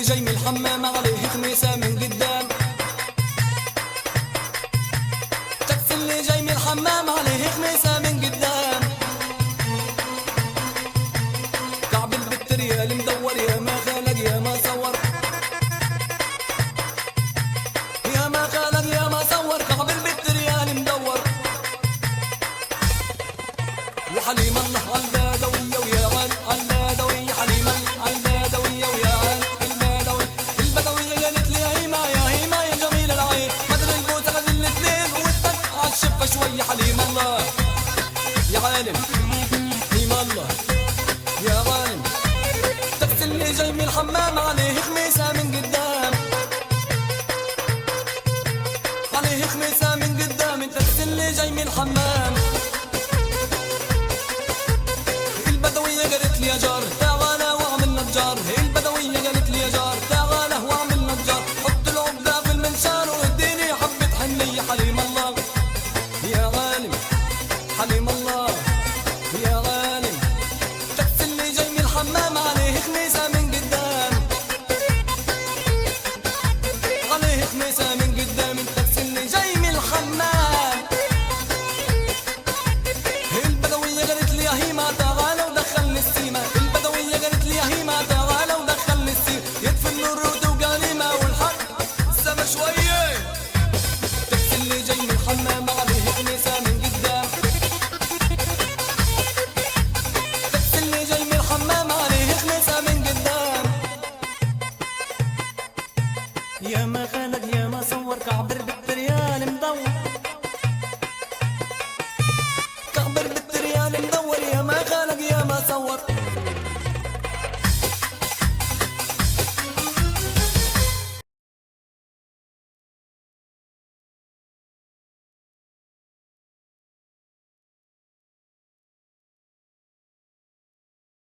اللي جاي من الحمام عليه خميسة من قدام. تاكسي اللي جاي من الحمام عليه خميسة من قدام. كعب البت ريال مدور يا ما خلق يا ما صور، يا ما خلق يا ما صور. كعب البت ريال مدور. وحليم الله عالبدوية ويا عال عالبدوية. حليم عالبدوية ويا عال البدوي. البدوية قالت لي يا هيما يا هيما يا جميل العين، بدر البوسة غد الاثنين والتك عالشفة شوية. حليم الله يا عالم، حليم الله يا عالم. التاكسي اللي جاي من الحمام عليه خميسة من قدام، عليه خميسة من قدام. التاكسي اللي جاي من الحمام. البدوية قالت لي يا جار تعالى واعمل نجار. البدوية قالت لي يا جار تعالى واعمل نجار. حط العقدة في المنشار واديني حبة حنية. حليم الله يا عالم، حليم الله يا عالم. التاكسي اللي جاي من الحمام عليه خميسة من قدام، عليه خميسة من قدام. التاكسي اللي جاي من الحمام. البدوية قالت لي يا هيما تعالى ودخلني السيما. البدوية قالت لي يا هيما تعالى ودخلني السيما. يطفي النور وتوقانيمة والحق السما شوية. التاكسي اللي جاي من الحمام عليه خميسة من قدام. التاكسي اللي جاي من الحمام عليه خميسة من قدام. يا ما خلق يا ما صور كعب البت ريال مدور.